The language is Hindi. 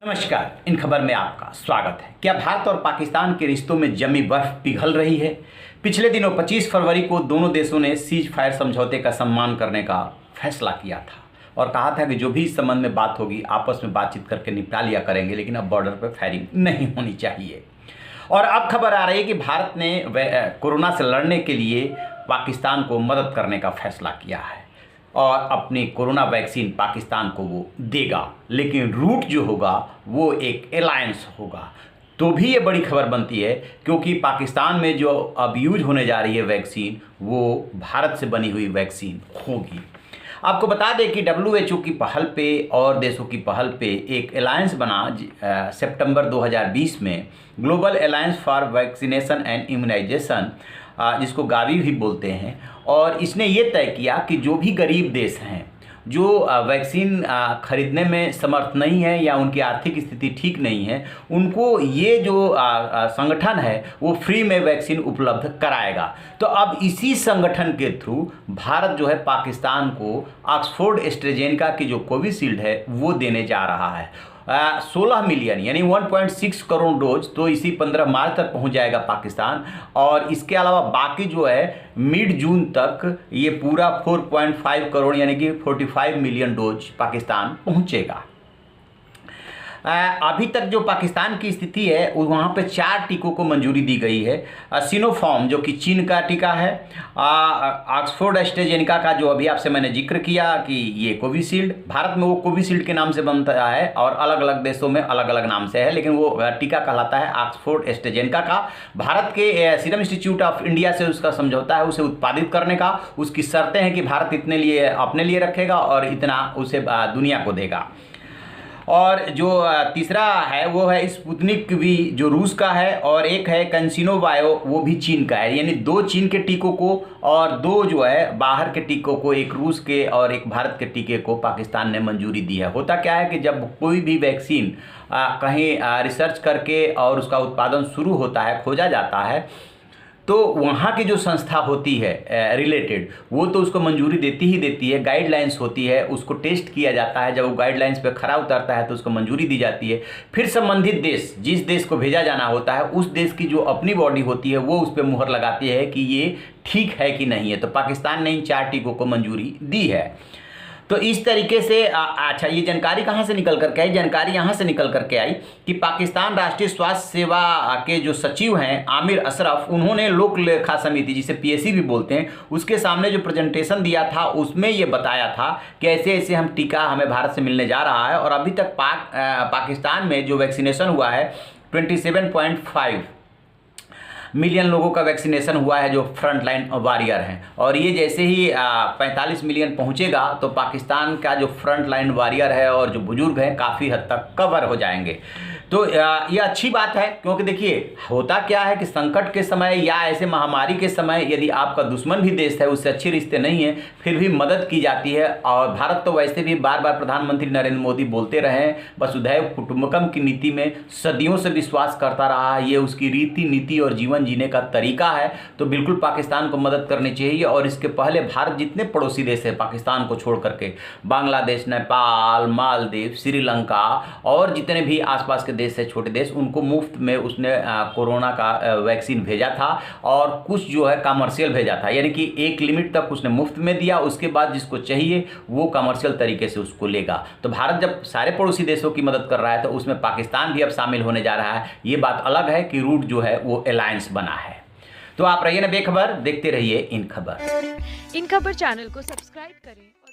नमस्कार, इन खबर में आपका स्वागत है। क्या भारत और पाकिस्तान के रिश्तों में जमी बर्फ पिघल रही है? पिछले दिनों 25 फरवरी को दोनों देशों ने सीज फायर समझौते का सम्मान करने का फैसला किया था और कहा था कि जो भी इस संबंध में बात होगी आपस में बातचीत करके निपटा लिया करेंगे, लेकिन अब बॉर्डर पर फायरिंग नहीं होनी चाहिए। और अब खबर आ रही है कि भारत ने कोरोना से लड़ने के लिए पाकिस्तान को मदद करने का फैसला किया है और अपनी कोरोना वैक्सीन पाकिस्तान को वो देगा, लेकिन रूट जो होगा वो एक अलायंस होगा। तो भी ये बड़ी खबर बनती है क्योंकि पाकिस्तान में जो अब यूज होने जा रही है वैक्सीन वो भारत से बनी हुई वैक्सीन होगी। आपको बता दें कि WHO की पहल पे और देशों की पहल पे एक अलायंस बना सितंबर 2020 में, global alliance for vaccination and immunisation, जिसको गावी भी बोलते हैं। और इसने ये तय किया कि जो भी गरीब देश हैं जो वैक्सीन खरीदने में समर्थ नहीं है या उनकी आर्थिक स्थिति ठीक नहीं है, उनको ये जो संगठन है वो फ्री में वैक्सीन उपलब्ध कराएगा। तो अब इसी संगठन के थ्रू भारत जो है पाकिस्तान को ऑक्सफोर्ड एस्ट्राजेनेका की जो कोविशील्ड है वो देने जा रहा है। 16 मिलियन यानी 1.6 करोड़ डोज तो इसी 15 मार्च तक पहुंच जाएगा पाकिस्तान। और इसके अलावा बाकी जो है मिड जून तक ये पूरा 4.5 करोड़ यानी कि 45 मिलियन डोज पाकिस्तान पहुंचेगा। अभी तक जो पाकिस्तान की स्थिति है वहाँ पे 4 टीकों को मंजूरी दी गई है। सिनोफार्म जो कि चीन का टीका है, ऑक्सफोर्ड एस्ट्राजेनेका का जो अभी आपसे मैंने जिक्र किया कि ये कोविशील्ड, भारत में वो कोविशील्ड के नाम से बनता है और अलग अलग देशों में अलग अलग नाम से है, लेकिन वो टीका कहलाता है ऑक्सफोर्ड एस्ट्राजेनेका का। भारत के सीरम इंस्टीट्यूट ऑफ इंडिया से उसका समझौता है उसे उत्पादित करने का। उसकी शर्तें हैं कि भारत इतने लिए अपने लिए रखेगा और इतना उसे दुनिया को देगा। और जो तीसरा है वो है स्पुतनिक वी जो रूस का है, और एक है कैंसिनो बायो वो भी चीन का है। यानी 2 चीन के टीकों को और 2 जो है बाहर के टीकों को, एक रूस के और एक भारत के टीके को पाकिस्तान ने मंजूरी दी है। होता क्या है कि जब कोई भी वैक्सीन कहीं रिसर्च करके और उसका उत्पादन शुरू होता है, खोजा जाता है, तो वहाँ की जो संस्था होती है रिलेटेड वो तो उसको मंजूरी देती ही देती है। गाइडलाइंस होती है, उसको टेस्ट किया जाता है, जब वो गाइडलाइंस पे खरा उतरता है तो उसको मंजूरी दी जाती है। फिर संबंधित देश जिस देश को भेजा जाना होता है उस देश की जो अपनी बॉडी होती है वो उस पर मुहर लगाती है कि ये ठीक है कि नहीं है। तो पाकिस्तान ने इन 4 टीकों को मंजूरी दी है। तो इस तरीके से अच्छा, ये जानकारी कहाँ से निकल करके आई? जानकारी यहाँ से निकल करके आई कि पाकिस्तान राष्ट्रीय स्वास्थ्य सेवा के जो सचिव हैं आमिर अशरफ, उन्होंने लोक लेखा समिति जिसे PSC भी बोलते हैं उसके सामने जो प्रेजेंटेशन दिया था उसमें ये बताया था कि ऐसे ऐसे हम टीका हमें भारत से मिलने जा रहा है। और अभी तक पाकिस्तान में जो वैक्सीनेशन हुआ है 27.5 मिलियन लोगों का वैक्सीनेशन हुआ है जो फ्रंट लाइन वॉरियर हैं। और ये जैसे ही 45 मिलियन पहुंचेगा तो पाकिस्तान का जो फ्रंट लाइन वॉरियर है और जो बुजुर्ग हैं काफ़ी हद तक कवर हो जाएंगे। तो ये अच्छी बात है क्योंकि देखिए होता क्या है कि संकट के समय या ऐसे महामारी के समय यदि आपका दुश्मन भी देश है, उससे अच्छे रिश्ते नहीं हैं, फिर भी मदद की जाती है। और भारत तो वैसे भी बार बार प्रधानमंत्री नरेंद्र मोदी बोलते रहे हैं वसुधैव कुटुंबकम की नीति में सदियों से विश्वास करता रहा है, ये उसकी रीति नीति और जीवन जीने का तरीका है। तो बिल्कुल पाकिस्तान को मदद करनी चाहिए। और इसके पहले भारत जितने पड़ोसी देश है पाकिस्तान को छोड़ करके, बांग्लादेश, नेपाल, मालदीव, श्रीलंका और जितने भी आसपास के देश है छोटे देश, उनको मुफ्त में उसने कोरोना का वैक्सीन भेजा था। और कुछ जो है कमर्शियल भेजा था, यानी कि एक लिमिट तक उसने मुफ्त में दिया, उसके बाद जिसको चाहिए वो कमर्शियल तरीके से उसको लेगा। तो भारत जब सारे पड़ोसी देशों की मदद कर रहा है तो उसमें पाकिस्तान भी अब शामिल होने जा रहा है। ये बात अलग है कि रूट जो है वो अलायंस बना है। तो आप रहिए ना बेखबर, देखते रहिए इन खबर। इन खबर चैनल को सब्सक्राइब करें।